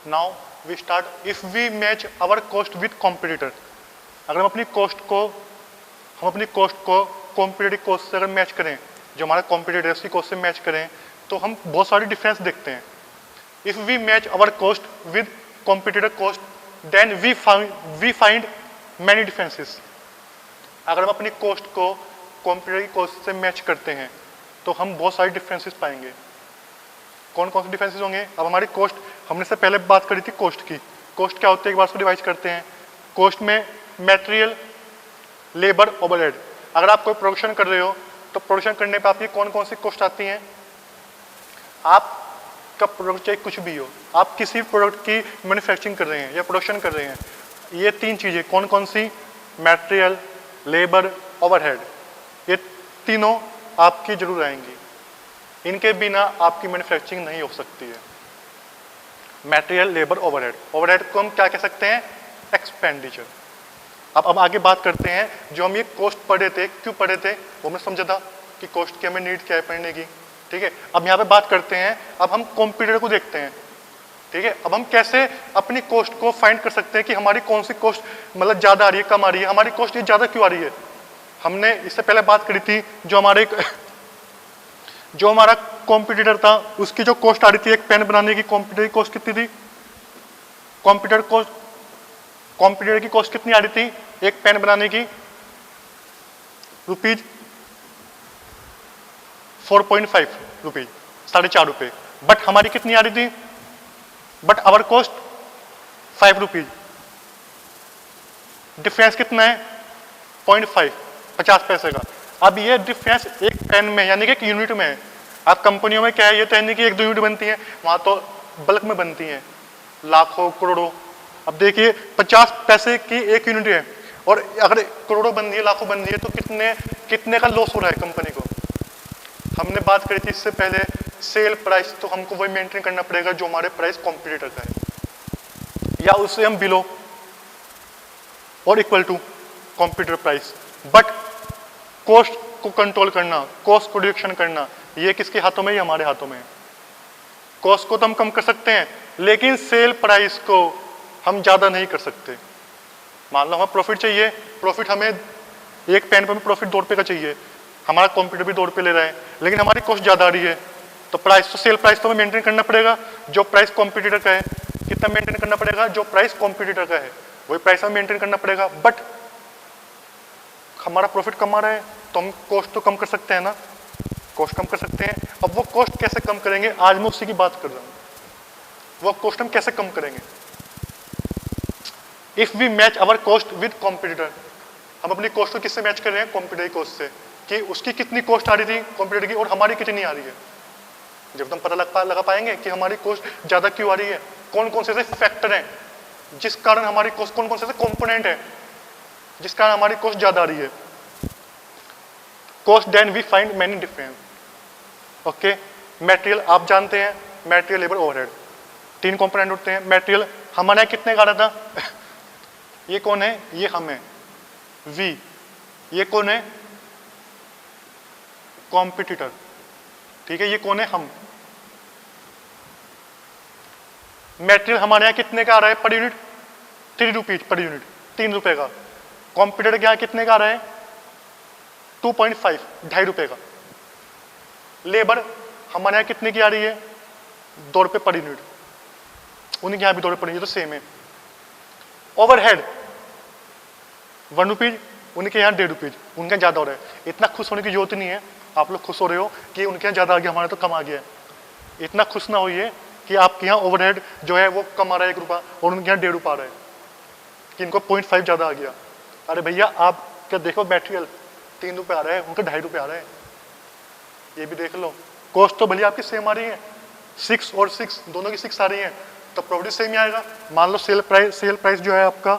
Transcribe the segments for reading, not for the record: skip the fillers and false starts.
Now we start. If we match our cost with competitor, अगर हम अपनी cost को कॉम्पिटिटिव कॉस्ट से अगर मैच करें, जो हमारा कॉम्पिटिटर है उसकी कॉस्ट से मैच करें, तो हम बहुत सारे डिफरेंस देखते हैं। If we match our cost with competitor cost then we find many differences. अगर हम अपनी कॉस्ट को कॉम्पिटिटर की कॉस्ट से मैच करते हैं तो हम बहुत सारे डिफरेंसेस पाएंगे। कौन कौन से डिफरेंसेस होंगे? अब हमारी कॉस्ट, हमने से पहले बात करी थी कॉस्ट की। कॉस्ट क्या होती है, एक बार उसको डिवाइड करते हैं। कॉस्ट में मटेरियल, लेबर, ओवरहेड। अगर आप कोई प्रोडक्शन कर रहे हो तो प्रोडक्शन करने पे आपकी कौन कौन सी कॉस्ट आती हैं? आपका प्रोडक्ट चाहे कुछ भी हो, आप किसी प्रोडक्ट की मैन्युफैक्चरिंग कर रहे हैं या प्रोडक्शन कर रहे हैं, ये तीन चीज़ें कौन कौन सी? मटेरियल, लेबर, ओवरहेड, ये तीनों आपकी जरूर आएंगी। इनके बिना आपकी मैन्युफैक्चरिंग नहीं हो सकती है। Material, labour, overhead. ओवरहेड को हम क्या कह सकते हैं? एक्सपेंडिचर। अब आगे बात करते हैं, जो हम ये कॉस्ट पढ़े थे, क्यों पढ़े थे वो हमने समझा था कि कॉस्ट की हमें नीड क्या है पढ़ने की, ठीक है। अब यहाँ पे बात करते हैं, अब हम कॉम्पिटिटर को देखते हैं, ठीक है। अब हम कैसे अपनी कॉस्ट को फाइंड कर सकते हैं कि हमारी कौन सी कॉस्ट मतलब ज़्यादा आ रही है, कम आ रही है, हमारी कॉस्ट ये ज़्यादा क्यों आ रही है। हमने इससे पहले बात करी थी, जो हमारा कॉम्पिटिटर था उसकी जो कॉस्ट आ रही थी एक पेन बनाने की, कॉम्पिटिटर की कॉस्ट कितनी थी? कॉम्पिटिटर की कॉस्ट कितनी आ रही थी एक पेन बनाने की? ₹4.5 रुपीज, 4.5 रुपए। बट हमारी कितनी आ रही थी? But our cost 5 rupees. Difference कितना है? 0.5, 50 पैसे का। अब ये डिफरेंस एक पेन में यानी कि एक यूनिट में है। आप कंपनियों में क्या है, ये तो नहीं कि एक दो यूनिट बनती है, वहां तो बल्क में बनती है, लाखों करोड़ों। अब देखिए 50 पैसे की एक यूनिट है और अगर करोड़ों बन रही है, लाखों बन रही है, तो कितने का लॉस हो रहा है कंपनी को। हमने बात करी थी इससे पहले, सेल प्राइस तो हमको वही मेंटेन करना पड़ेगा जो हमारे प्राइस कॉम्पिटिटर का है, या उससे हम बिलो और equal to competitor price. But cost को कंट्रोल करना, कॉस्ट को रिडक्शन करना, ये किसके हाथों में? ये हमारे हाथों में है। कॉस्ट को तो हम कम कर सकते हैं, लेकिन सेल प्राइस को हम ज्यादा नहीं कर सकते। मान लो हमें प्रॉफिट चाहिए, प्रॉफिट हमें एक पेन पर भी प्रॉफिट 2 रुपए का चाहिए, हमारा कॉम्पिटिटर भी 2 रुपए ले रहा है, लेकिन हमारी कॉस्ट ज्यादा आ रही है, तो प्राइस तो सेल प्राइस तो हमें मेंटेन करना पड़ेगा जो प्राइस कॉम्पिटिटर का है। कितना मेंटेन करना पड़ेगा? जो प्राइस कॉम्पिटिटर का है वही प्राइस हमें मेंटेन करना पड़ेगा। बट हमारा प्रॉफिट कम आ रहा है तो हम कॉस्ट तो कम कर सकते हैं ना, कॉस्ट कम कर सकते हैं। अब वो कॉस्ट कैसे कम करेंगे, आज मैं उसी की बात कर रहा हूँ। वो कॉस्ट हम कैसे कम करेंगे? If we match our cost with competitor, हम अपनी कॉस्ट को किससे मैच कर रहे हैं? कॉम्पिटिटर की कॉस्ट से, कि उसकी कितनी कॉस्ट आ रही थी कॉम्पिटिटर की और हमारी कितनी आ रही है। जब हम पता लगा पाएंगे कि हमारी कॉस्ट ज्यादा क्यों आ रही है, कौन कौन से ऐसे फैक्टर हैं जिस कारण हमारी कॉस्ट, कौन कौन से ऐसे कंपोनेंट है जिस कारण हमारी कॉस्ट ज्यादा आ रही है। Cost then we find many difference. Okay, material आप जानते हैं, मटेरियल, लेबर, ओवरहेड, 3 कंपोनेंट होते हैं। मटेरियल हमारे यहाँ कितने का आ रहा था? ये कौन है? ये हम है, वी। ये कौन है? कॉम्पिटिटर, ठीक है। ये कौन है? हम। मटेरियल हमारे यहाँ कितने का आ रहा है per unit? 3 rupees per unit, 3 रुपए का। कॉम्पिटिटर के यहाँ कितने का आ रहा है? 2.5, 2.5 रुपए का। लेबर हमारे यहाँ कितने की आ रही है? 2 रुपए पर यूनिट, उनके यहाँ भी 2 रुपए पर यूनिट, तो सेम है। ओवरहेड 1 रुपीज, उनके यहाँ 1.5 रुपीज, उनका ज्यादा हो रहा है। इतना खुश होने की जरूरत नहीं है। आप लोग खुश हो रहे हो कि उनके यहाँ ज्यादा आ गया, हमारे तो कम आ गया है। इतना खुश ना होइए कि आपके यहाँ ओवरहेड जो है वो कम आ रहा है 1 रुपया और उनके यहाँ 1.5 रुपया आ रहा है, कि इनको 0.5 ज्यादा आ गया। अरे भैया आप क्या देखो, मटेरियल 3 रुपए आ रहा है, उनका 2.5 रुपये आ रहा है, ये भी देख लो। कॉस्ट तो भले आपकी सेम आ रही है, 6 और 6 दोनों की 6 आ रही है, तो प्रॉफिट सेम ही आएगा। मान लो सेल प्राइस जो है आपका,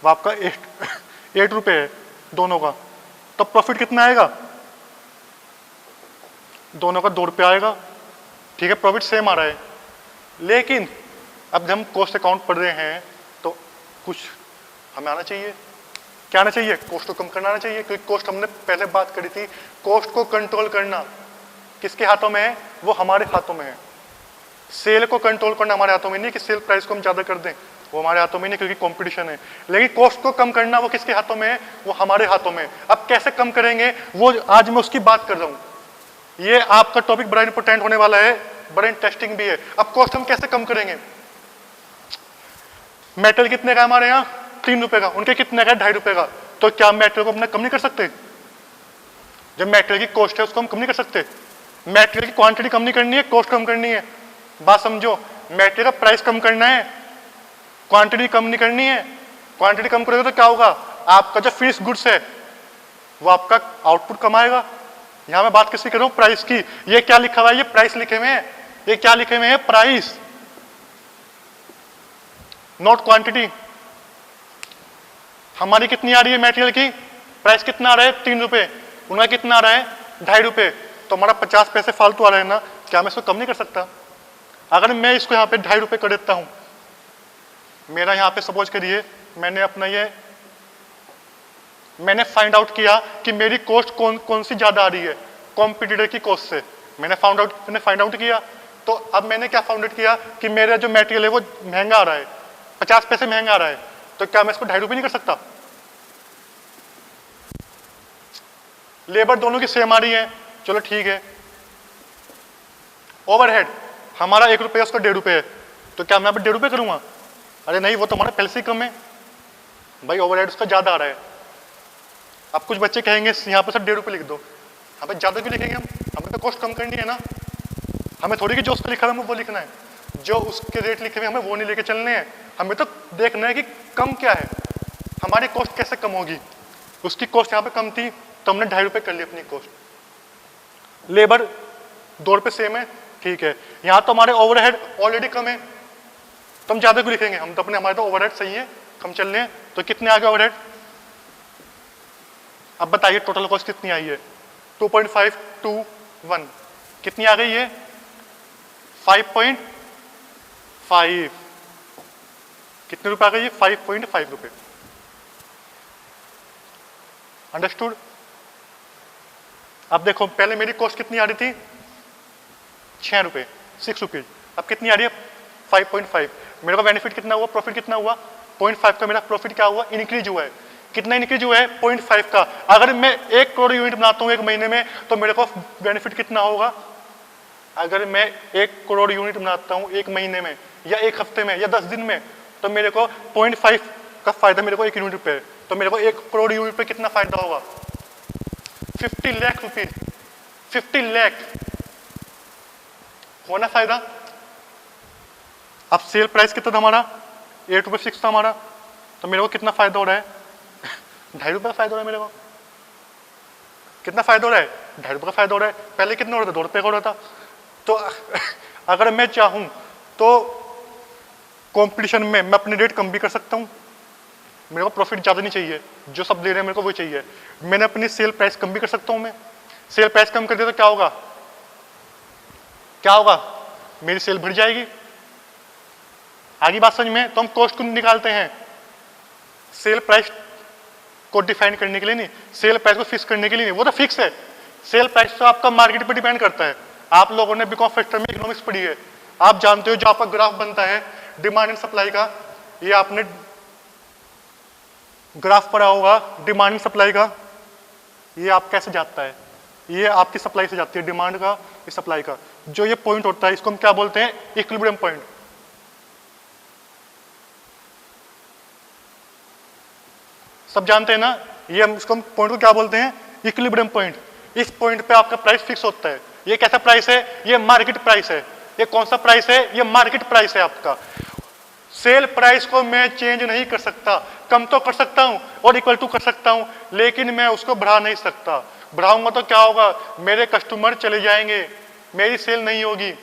वो आपका 8 रुपये है दोनों का, तो प्रॉफिट कितना आएगा? दोनों का 2 रुपये आएगा, ठीक है। प्रॉफिट सेम आ रहा है, लेकिन अब जब हम कॉस्ट अकाउंट पढ़ रहे हैं तो कुछ हमें आना चाहिए। क्या आना चाहिए? कॉस्ट को कम करना आना चाहिए, क्योंकि कॉस्ट हमने पहले बात करी थी, कॉस्ट को कंट्रोल करना किसके हाथों में है? वो हमारे हाथों में है। सेल को कंट्रोल करना हमारे हाथों में नहीं कि सेल प्राइस को हम ज्यादा कर दें, वो हमारे हाथों में नहीं क्योंकि कंपटीशन है। लेकिन कॉस्ट को कम करना वो किसके हाथों में है? वो हमारे हाथों में है। अब कैसे कम करेंगे वो आज मैं उसकी बात कर रहा हूं। ये आपका टॉपिक बड़ा इंपॉर्टेंट होने वाला है, बड़ा इंटरेस्टिंग भी है। अब कॉस्ट हम कैसे कम करेंगे? मेटल कितने का हमारे यहाँ? 3 रुपए का, उनके कितने का? 2.5 रुपए का। तो क्या मेटल को अपना कम नहीं कर सकते? जब मेटेरियल की कॉस्ट है उसको हम कम नहीं कर सकते? मेटेरियल की क्वांटिटी कम नहीं करनी है, कॉस्ट कम करनी है। बात समझो, मेटेरियल का प्राइस कम करना है, क्वांटिटी कम नहीं करनी है। क्वांटिटी कम करोगे तो क्या होगा? आपका जो फिनिश गुड्स है वो आपका आउटपुट कम आएगा। यहां मैं बात किसकी कर रहा हूं? प्राइस की। ये क्या लिखा हुआ है? ये प्राइस लिखे हुए हैं। ये क्या लिखे हुए हैं? Price, not quantity. हमारी कितनी आ रही है मेटेरियल की? प्राइस कितना आ रहा है? 3 रुपए। उनका कितना आ रहा है? 2.5 रुपए। तो हमारा 50 पैसे फालतू आ रहे हैं ना, क्या मैं इसको कम नहीं कर सकता? अगर मैं इसको यहाँ पे 2.5 रुपए कर देता हूं, मेरा यहाँ पे सपोज करिए मैंने फाइंड आउट किया कि मेरी कॉस्ट कौन सी ज्यादा आ रही है कॉम्पिटिटर की कॉस्ट से। मैंने फाइंड आउट किया। तो अब मैंने क्या फाउंड आउट किया कि मेरा जो मेटेरियल है वो महंगा आ रहा है, 50 पैसे महंगा आ रहा है। तो क्या मैं इसको 2.5 रुपए नहीं कर सकता? लेबर दोनों की सेम आ रही है, चलो ठीक है। ओवरहेड हमारा 1 रुपये, उसका 1.5 रुपये है, तो क्या मैं अब 1.5 रुपये करूंगा? अरे नहीं, वो तो हमारा पहले से ही कम है भाई, ओवरहेड उसका ज्यादा आ रहा है। अब कुछ बच्चे कहेंगे यहाँ पे सर 1.5 रुपये लिख दो। यहाँ पे ज्यादा क्यों लिखेंगे? हमें तो कॉस्ट कम करनी है ना। हमें थोड़ी कि जो उसका लिखा है हमें वो लिखना है, जो उसके रेट लिखे हुए हमें वो नहीं लेके चलने हैं। हमें तो देखना है कि कम क्या है, हमारी कॉस्ट कैसे कम होगी। उसकी कॉस्ट यहाँ पे कम थी तो हमने 2.5 रुपये कर ली अपनी कॉस्ट। लेबर 2 रुपये सेम है, ठीक है। यहाँ तो हमारे ओवरहेड ऑलरेडी कम है, तो हम ज्यादा क्यों लिखेंगे? हम तो हमारे तो ओवरहेड सही है, कम चल रहे हैं। तो कितने आ गए ओवरहेड? अब बताइए टोटल कॉस्ट कितनी आई है? 2.521 कितनी आ गई है? 5.5। कितने रुपए आ गई है? 5.5 रुपए। अंडरस्टूड? अब देखो, पहले मेरी कॉस्ट कितनी आ रही थी? 6 रुपए, 6 रुपीज। अब कितनी आ रही है? 5.5। मेरे को बेनिफिट कितना हुआ? प्रॉफिट कितना हुआ? 0.5 का मेरा प्रॉफिट क्या हुआ? इंक्रीज हुआ है। कितना इंक्रीज हुआ है? 0.5 का। अगर मैं 1 करोड़ यूनिट बनाता हूँ 1 महीने में, तो मेरे को बेनिफिट कितना होगा? अगर मैं 1 करोड़ यूनिट बनाता हूँ 1 महीने में, या 1 हफ्ते में, या 10 दिन में, तो मेरे को 0.5 का फायदा मेरे को 1 यूनिट पे है। तो मेरे को 1 करोड़ यूनिट पे कितना फायदा होगा? 50 लाख रुपीज। 50 लाख होना फायदा। अब सेल प्राइस कितना था हमारा? 8 रुपये 6 था हमारा, तो मेरे को कितना फायदा हो रहा है? 2.5 रुपये का फायदा हो रहा है मेरे को। कितना फायदा हो रहा है? 2.5 रुपये का फायदा हो रहा है। पहले कितना हो रहा था? 2 रुपये का हो रहा था। तो अगर मैं चाहूं तो कंपटीशन में मैं अपने रेट कम भी कर सकता हूं। मेरे को प्रॉफिट ज्यादा नहीं चाहिए, जो सब दे रहे हैं मेरे को वो चाहिए। मैंने अपनी सेल प्राइस कम भी कर सकता हूं। मैं सेल प्राइस कम कर दिया तो क्या होगा? क्या होगा? मेरी सेल बढ़ जाएगी। आगे बात समझ में? तो हम कॉस्ट को निकालते हैं सेल प्राइस को डिफाइन करने के लिए नहीं, सेल प्राइस को फिक्स करने के लिए नहीं। वो तो फिक्स है। सेल प्राइस तो आपका मार्केट पर डिपेंड करता है। आप लोगों ने बीकॉम फर्स्ट ईयर में इकोनॉमिक्स पढ़ी है, आप जानते हो जो आपका ग्राफ बनता है डिमांड एंड सप्लाई का, ये आपने ग्राफ पढ़ा होगा डिमांड एंड सप्लाई का। ये आप कैसे जाता है? ये आपकी सप्लाई से जाती है, डिमांड का, ये सप्लाई का। जो ये पॉइंट होता है इसको हम क्या बोलते हैं? Equilibrium point. सब जानते हैं ना? ये हम इसको पॉइंट को क्या बोलते हैं? Equilibrium point. इस पॉइंट पे आपका प्राइस फिक्स होता है। ये कैसा प्राइस है? ये मार्केट प्राइस है। ये कौन सा प्राइस है? ये मार्केट प्राइस है आपका। सेल प्राइस को मैं चेंज नहीं कर सकता। कम तो कर सकता हूं और इक्वल टू कर सकता हूं, लेकिन मैं उसको बढ़ा नहीं सकता। बढ़ाऊंगा तो क्या होगा? मेरे कस्टमर चले जाएंगे, मेरी सेल नहीं होगी।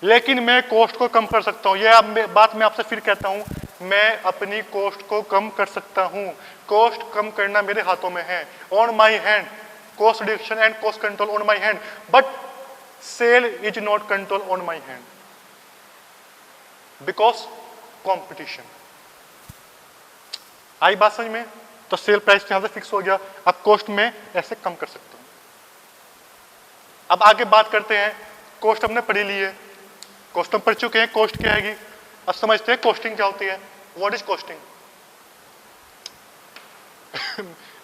लेकिन मैं कॉस्ट को कम कर सकता हूं। यह बात मैं आपसे फिर कहता हूं, मैं अपनी कॉस्ट को कम कर सकता हूं। कॉस्ट कम करना मेरे हाथों में है, on my hand. Cost reduction and cost control on my hand, but sale is not control on my hand because competition. आई बात समझ में? तो सेल प्राइस यहां से फिक्स हो गया। अब कॉस्ट में ऐसे कम कर सकता हूं। अब आगे बात करते हैं, कॉस्ट हमने पढ़ी ली है, कॉस्ट हम पढ़ चुके हैं, कॉस्ट क्या आएगी। अब समझते हैं कॉस्टिंग क्या होती है। What is costing?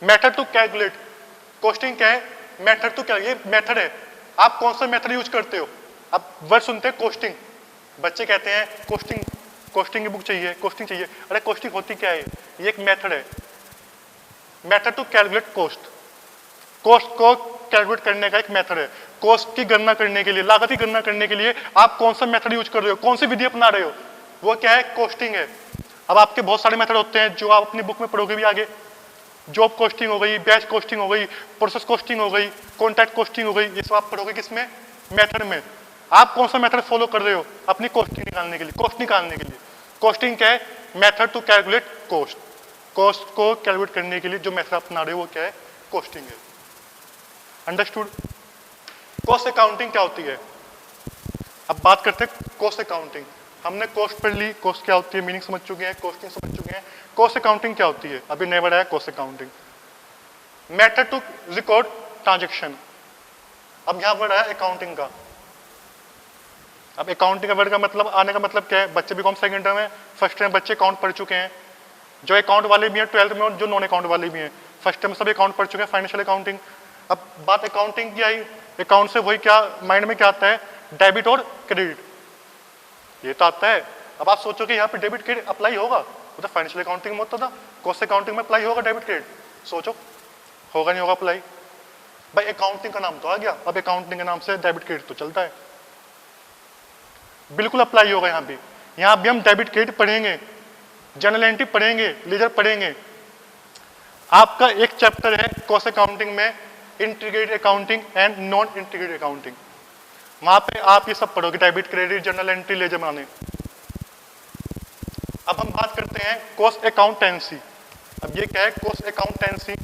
Method to calculate. Costing क्या है? मेथड टू क्या, ये मेथड है, आप कौन सा मेथड यूज करते हो। अब वर्ड सुनते हैं कॉस्टिंग, बच्चे कहते हैं कॉस्टिंग, कॉस्टिंग की बुक चाहिए, कॉस्टिंग चाहिए। अरे कॉस्टिंग होती क्या है? ये एक मेथड है, method to calculate cost. Cost को कैलकुलेट करने का एक मेथड है। कॉस्ट की गणना करने के लिए, लागत की गणना करने के लिए आप कौन सा मेथड यूज कर रहे हो, कौन सी विधि अपना रहे हो, वो क्या है? कॉस्टिंग है। अब आपके बहुत सारे मेथड होते हैं जो आप अपनी बुक में पढ़ोगे भी आगे। जॉब कॉस्टिंग हो गई, बैच कॉस्टिंग हो गई, प्रोसेस कॉस्टिंग हो गई, कॉन्ट्रैक्ट कॉस्टिंग हो गई, ये सब आप पढ़ोगे किसमें? मेथड में। आप कौन सा मेथड फॉलो कर रहे हो अपनी कॉस्टिंग निकालने के लिए, कॉस्ट निकालने के लिए? कॉस्टिंग क्या है? Method to calculate cost. Cost को कैलकुलेट करने के लिए जो मेथड अपना रहे हो वो क्या है? कॉस्टिंग है। अंडरस्टूड? कॉस्ट अकाउंटिंग क्या होती है? अब बात करते हैं कॉस्ट अकाउंटिंग। हमने कॉस्ट पढ़ ली, कॉस्ट क्या होती है, मीनिंग समझ चुके हैं, कॉस्टिंग समझ चुके हैं। कॉस्ट अकाउंटिंग क्या होती है? अभी नया वर्ड आया cost accounting. Method to record transaction. अब यहां वर्ड आया अकाउंटिंग का। अब अकाउंटिंग का वर्ड का मतलब, आने का मतलब क्या है? बच्चे बीकॉम सेकंड टर्म में, फर्स्ट टर्म बच्चे अकाउंट पढ़ चुके हैं, जो अकाउंट वाले भी हैं 12th में, और जो नॉन अकाउंट वाले भी हैं। फर्स्ट टर्म में सब अकाउंट पढ़ चुके हैं, फाइनेंशियल अकाउंटिंग। अब बात अकाउंटिंग की आई, अकाउंट से वही क्या माइंड में क्या आता है? डेबिट और क्रेडिट, ये तो आता है। अब आप सोचो कि यहाँ पे डेबिट क्रेडिट अप्लाई होगा, वो तो फाइनेंशियल अकाउंटिंग में होता था, कॉस्ट अकाउंटिंग में अप्लाई होगा डेबिट क्रेडिट? सोचो, होगा नहीं होगा अप्लाई? भाई अकाउंटिंग का नाम तो आ गया, अब अकाउंटिंग के नाम से डेबिट क्रेडिट तो चलता है, बिल्कुल अप्लाई होगा यहाँ भी। यहाँ भी हम डेबिट क्रेडिट पढ़ेंगे, जनरल एंट्री पढ़ेंगे, लीजर पढ़ेंगे। आपका एक चैप्टर है कॉस्ट अकाउंटिंग में, integrated accounting and non integrated accounting. वहां पे आप ये सब पढ़ोगे, debit credit, general entry, ledger बनाने। अब हम बात करते हैं कॉस्ट अकाउंटेंसी। अब ये क्या है? Cost accountancy.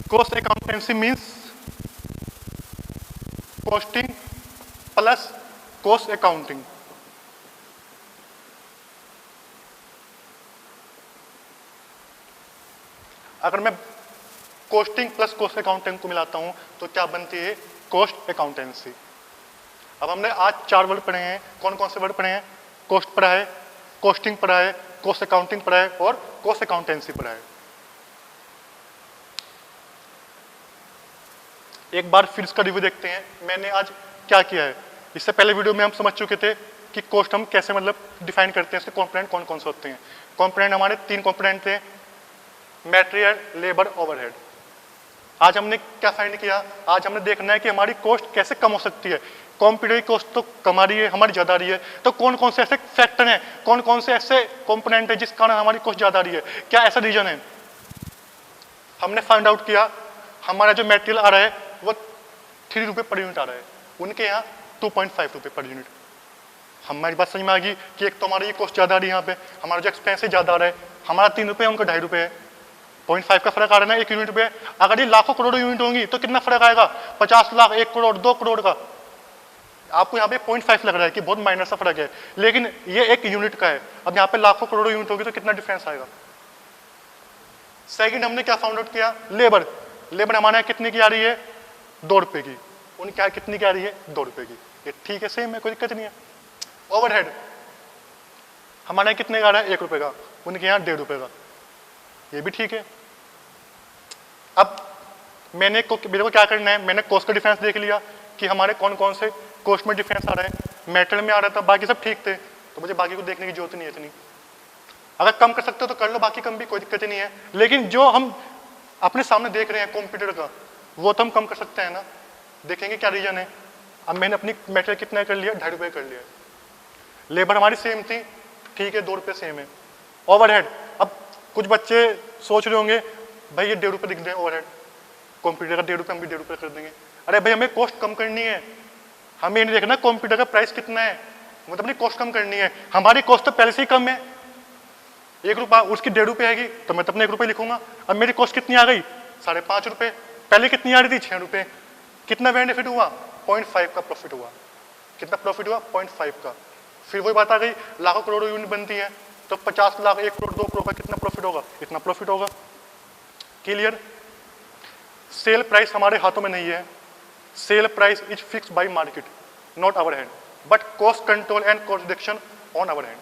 Cost accountancy means costing plus cost accounting. अगर मैं कॉस्टिंग प्लस कॉस्ट अकाउंटिंग को मिलाता हूं तो क्या बनती है? Cost accountancy. अब हमने आज 4 वर्ड पढ़े हैं। कौन कौन से वर्ड पढ़े हैं? कॉस्ट पढ़ा है, कॉस्टिंग पढ़ा है, कॉस्ट अकाउंटिंग पढ़ा है और कॉस्ट अकाउंटेंसी पढ़ा है। एक बार फिर इसका रिव्यू देखते हैं, मैंने आज क्या किया है। इससे पहले वीडियो में हम समझ चुके थे कि कॉस्ट हम कैसे मतलब डिफाइन करते हैं, इसके कॉम्पोनेंट कौन कौन से होते हैं। कॉम्पोनेंट हमारे 3 कॉम्पोनेंट थे, मटेरियल, लेबर, ओवरहेड। आज हमने क्या फाइंड किया? आज हमने देखना है कि हमारी कॉस्ट कैसे कम हो सकती है। कंप्यूटर की कॉस्ट तो कम आ रही है, हमारी ज़्यादा आ रही है, तो कौन कौन से ऐसे फैक्टर हैं, कौन कौन से ऐसे कंपोनेंट हैं जिस कारण हमारी कॉस्ट ज़्यादा आ रही है, क्या ऐसा रीजन है? हमने फाइंड आउट किया हमारा जो मटेरियल आ रहा है वो 3 रुपये पर यूनिट आ रहा है, उनके यहाँ 2.5 रुपये पर यूनिट। हमारी बात समझ में आ गई कि एक तो हमारी ये कॉस्ट ज़्यादा आ रही है, यहाँ पे हमारा जो एक्सपेंस है ज़्यादा आ रहा है, हमारा 3 रुपये उनका 2.5 रुपये है, 0.5 का फर्क आ रहा है ना 1 यूनिट पे। अगर ये लाखों करोड़ों यूनिट होंगी तो कितना फर्क आएगा? 50 लाख, 1 करोड़, 2 करोड़ का। आपको यहाँ पे 0.5 लग रहा है कि बहुत माइनर सा फर्क है, लेकिन ये 1 यूनिट का है। अब यहाँ पे लाखों करोड़ों यूनिट होगी तो कितना डिफरेंस आएगा? सेकंड हमने क्या फाउंड आउट किया? लेबर। लेबर हमारे यहाँ कितने की आ रही है? 2 रुपये की। उनके यहाँ कितनी की आ रही है? 2 रुपये की। ये ठीक है, सेम है, कोई दिक्कत नहीं है। ओवरहेड हमारे यहाँ कितने का आ रहा है? 1 रुपये का, उनके यहाँ 1.5 रुपये का, ये भी ठीक है। अब मेरे को क्या करना है? मैंने कॉस्ट का डिफरेंस देख लिया कि हमारे कौन कौन से कॉस्ट में डिफरेंस आ रहा है। मेटेरियल में आ रहा था, बाकी सब ठीक थे, तो मुझे बाकी को देखने की जरूरत नहीं है इतनी। अगर कम कर सकते हो तो कर लो, बाकी कम भी कोई दिक्कत नहीं है। लेकिन जो हम अपने सामने देख रहे हैं कंप्यूटर का, वो तो हम कम कर सकते हैं ना। देखेंगे क्या रीजन है। अब मैंने अपनी मेटेरियल कितना कर लिया? 2.5 रुपये कर लिया। लेबर हमारी सेम थी, ठीक है, 2 रुपये सेम है। ओवरहेड, अब कुछ बच्चे सोच रहे होंगे भाई ये 1.5 रुपये दिख रहे हैं ओवरहेड, कंप्यूटर का 1.5 रुपये, हम भी 1.5 रुपये कर देंगे। अरे भाई हमें कॉस्ट कम करनी है, हमें ये नहीं देखना कंप्यूटर का प्राइस कितना है, मतलब अपनी कॉस्ट कम करनी है। हमारी कॉस्ट तो पहले से ही कम है, 1 रुपया, उसकी 1.5 रुपये आएगी तो मैं तो अपने 1 रुपये लिखूंगा। अब मेरी कॉस्ट कितनी आ गई? 5.5 रुपये। पहले कितनी आ रही थी? 6 रुपये। कितना बेनिफिट हुआ? 0.5 का प्रॉफिट हुआ। कितना प्रॉफिट हुआ? 0.5 का। फिर वही बात आ गई, लाखों करोड़ों यूनिट बनती है तो 50 लाख, 1 करोड़, 2 करोड़ का कितना प्रॉफिट होगा? इतना प्रॉफिट होगा। क्लियर? सेल प्राइस हमारे हाथों में नहीं है। Sale price is fix by market, not our hand. but cost control and cost reduction on our hand.